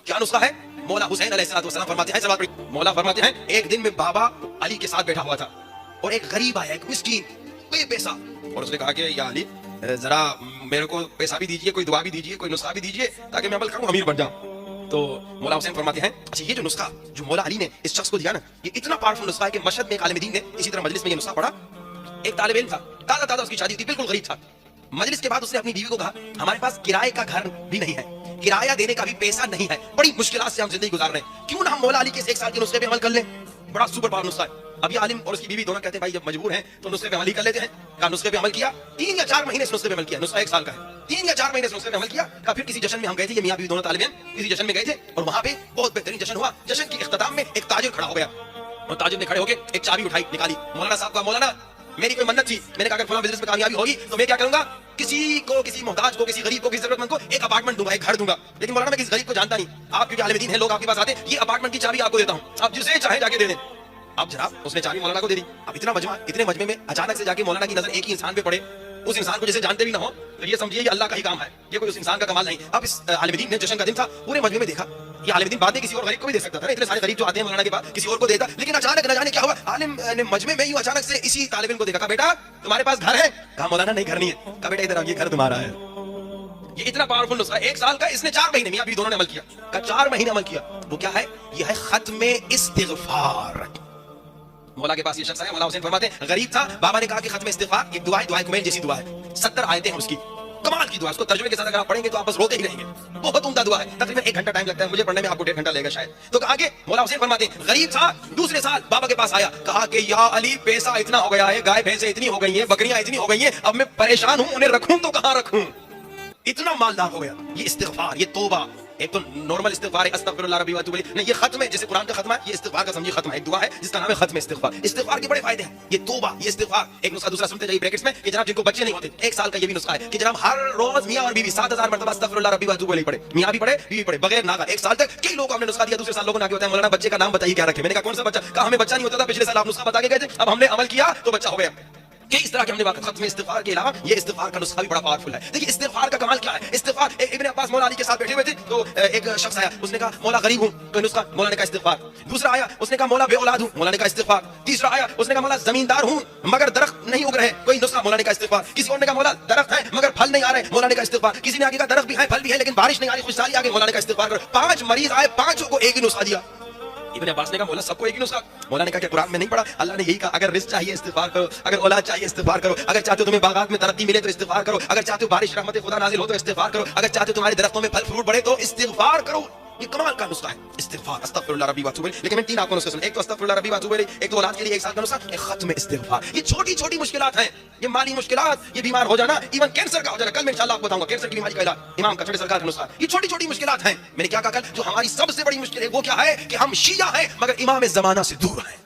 क्या नुस्खा है? मौला हुसैन अलैहिस्सलाम फरमाते हैं, सलावत पढ़िए। मौला फरमाते हैं, एक दिन में बाबा अली के साथ बैठा हुआ था और एक गरीब आया, एक मिस्कीन बेपैसा, और उसने कहा कि या अली जरा मेरे को पैसा भी दीजिए, कोई दुआ भी दीजिए, कोई नुस्खा भी दीजिए ताकि मैं अमल करूं, अमीर बन जाऊं। तो मौला हुसैन फरमाते हैं, अच्छा ये जो नुस्खा जो मौला अली ने इस शख्स को दिया ना, ये इतना पावरफुल नुस्खा है कि मशहद में एक आलिम दीन ने इसी तरह मजलिस में ये नुस्खा पढ़ा। एक तालिब इल्म था, ताजा ताजा उसकी शादी थी, बिल्कुल गरीब था। मजलिस के बाद उसने अपनी बीवी को कहा, हमारे पास किराए का घर भी नहीं है, किराया देने का भी पैसा नहीं है, बड़ी मुश्किलात से हम जिंदगी गुजार रहे हैं, क्यों ना हम मौला अली के इस एक साल के नुस्खे पे अमल कर लें? बड़ा सुपर पावर नुस्खा है। अब ये आलिम और उसकी बीवी दोनों कहते हैं, भाई जब मजबूर हैं तो नुस्खे पे अमल ही कर लेते हैं। कहा नुस्खे पे अमल किया, 3 या 4 महीने इस नुस्खे पे अमल किया, नुस्खा 1 साल का है, 3 या 4 महीने इस नुस्खे पे अमल किया। कहा फिर किसी जश्न में हम गए थे, ये मियां बीवी दोनों तालिब इल्म किसी जश्न में गए थे और वहां पे बहुत बेहतरीन जश्न हुआ। जश्न के इख्तिताम में एक ताजिर खड़ा हो गया और ताजिर ने खड़े होकर एक चाबी उठाई, निकाली, मौलाना साहब का, मौलाना मेरी कोई मन्नत थी, मैंने कहा अगर फलां बिजनेस में कामयाबी होगी तो मैं क्या करूंगा, किसी को, किसी मोहताज को, किसी गरीब को, किसी जरूरतमंद को एक अपार्टमेंट दूंगा, एक घर दूंगा। लेकिन मौलाना मैं किसी गरीब को जानता नहीं, आप क्योंकि आलिम दीन हैं, लोग आपके पास आते हैं, ये अपार्टमेंट की चाबी आपको देता हूं, आप जिसे चाहे जाके दे दें। अब जनाब उसने चाबी मौलाना को दे दी। अब इतना मजमा, इतने मजमे में अचानक से जाके मौलाना की नजर एक ही इंसान पे पड़े, उस इंसान को जैसे जानते भी ना हो, तो ये समझिए ये अल्लाह का ही काम है, ये कोई उस इंसान का कमाल नहीं। अब इस आलिम दीन ने, जश्न का दिन था, पूरे मजमे में देखा, ये आलिम दीन बातें किसी और गरीब को भी दे सकता था ना, इतने सारे गरीब जो आते हैं मौलाना के पास, किसी और को देता, लेकिन अचानक न जाने क्या हुआ, आलिम ने मजमे में यूं अचानक से इसी तालिब इल्म को देखा। कहा बेटा तुम्हारे पास घर है? कहा मौलाना नहीं, घर नहीं है। कहा बेटा इधर आओ, ये घर तुम्हारा है। ये इतना पावरफुल नुस्खा, 1 साल का, इसने 4 महीने, मियां बीवी दोनों ने अमल किया। कहा 4 महीने अमल किया। वो क्या है? ये है खत्म इस्तिगफार। मौला के पास ये शख्स आया, मौला हुसैन फरमाते हैं, गरीब था, बाबा ने कहा कि खत्म इस्तिगफार एक दुआ है, दुआ कुमैल जैसी दुआ है, 70 आयतें हैं उसकी, कमाल की दुआ। उसको तर्जुमे के साथ अगर आप पढ़ेंगे तो आप बस रोते ही रहेंगे, बहुत उम्दा दुआ है। तकरीबन 1 घंटा टाइम लगता है, मुझे पढ़ने में आपको 1.5 घंटा लगेगा शायद। तो आगे मौला हुसैन फरमाते हैं, गरीब था, दूसरे साल बाबा के पास आया, कहा कि या अली पैसा इतना हो गया है, गाय भैंसें इतनी हो गई हैं, बकरियां इतनी हो गई हैं, अब मैं परेशान हूं, उन्हें रखूं तो कहां रखूं, इतना मालदार हो गया। ये इस्तिगफार, ये तौबा, एक तो नॉर्मल इस्तिगफार है, अस्तगफिरुल्लाह रब्बी व अतूबु इलैह, नहीं ये खत्म है, जैसे कुरान का खत्म है, ये इस्तिगफार का समझिए खत्म है, एक दुआ है जिसका नाम है खत्म इस्तिगफार। इस्तिगफार के बड़े फायदे हैं, ये तौबा, ये इस्तिगफार, एक नुस्खा दूसरा सुनते जाइए ब्रैकेट्स में, कि जनाब जिनको बच्चे नहीं होते, 1 साल का ये भी नुस्खा है कि जनाब हर रोज मियां और बीवी 7000 मरतबा अस्तगफिरुल्लाह रब्बी व अतूबु इलैह पढ़े, मियां भी पढ़े, बीवी पढ़े, बगैर नागा 1 साल तक। कई लोग हमने नुस्खा दिया, दूसरे साल लोगों ने आके बताया, मौलाना बच्चे का नाम बताइए क्या रखें। मैंने कहा कौन सा बच्चा? कहा हमें बच्चा नहीं होता था, पिछले साल आप नुस्खा बता के गए थे, अब हमने अमल किया तो बच्चा हो गया। कि इस तरह के हमने वाकई खत्म इस्तिगफार के अलावा ये इस्तिगफार का नुस्खा भी बड़ा पावरफुल है। देखिए इस्तिगफार का कमाल क्या है। इस्तिगफार, इब्न अब्बास मौला अली के साथ बैठे हुए थे, तो एक शख्स आया, उसने कहा मौला गरीब हूं, तो नुस्खा मौला ने कहा इस्तिगफार। दूसरा आया, उसने कहा मौला बे औलाद हूं, मौला ने कहा इस्तिगफार। तीसरा आया, उसने कहा मौला जमींदार हूं मगर दरख्त नहीं उग रहे, कोई नुस्खा, मौला ने कहा इस्तिगफार। किसी और ने कहा मौला दरख्त है मगर फल नहीं आ रहे, मौला ने कहा इस्तिगफार। किसी ने आगे कहा दरख्त भी है, फल भी है, लेकिन बारिश नहीं आ रही, खुशहाली आ गई, मौला ने कहा इस्तिगफार करो। 5 मरीज आए, 5 को एक ही नुस्खा दिया। इब्न अब्बास ने कहा मौला सबको एक ही नुस्खा। मौला ने कहा कि कुरान में नहीं पढ़ा, अल्लाह ने यही कहा, अगर रिज़्क चाहिए इस्तिगफार करो, अगर औलाद चाहिए इस्तिगफार करो, अगर चाहते हो तुम्हें बागात में तरक्की मिले तो इस्तिगफार करो, अगर चाहते हो बारिश रहमत खुदा नाजिल हो तो इस्तिगफार करो, अगर चाहते हो तुम्हारे दरख्तों में फल फ्रूट बढ़े तो इस्तिगफार करो। ये कमाल का नुस्खा है इस्तिगफार, अस्तगफिरुल्लाह रब्बी व अतूबु इलैह। लेकिन मैं 3 आपको नुस्खे सुन, एक तो अस्तगफिरुल्लाह रब्बी व अतूबु इलैह, एक तो औलाद के लिए 1 साल का नुस्खा, एक खत्म इस्तिगफार। ये छोटी-छोटी मुश्किलात हैं, ये माली मुश्किलात, ये बीमार हो जाना, इवन कैंसर का हो जाना, कल मैं इंशाअल्लाह आपको बताऊंगा कैंसर की बीमारी का इलाज, इमाम कचड़े सरकार का नुस्खा। ये छोटी-छोटी मुश्किलात हैं। मैंने क्या कहा कल, जो हमारी सबसे बड़ी मुश्किल है वो क्या है कि हम शिया हैं मगर इमाम ज़माना से दूर हैं।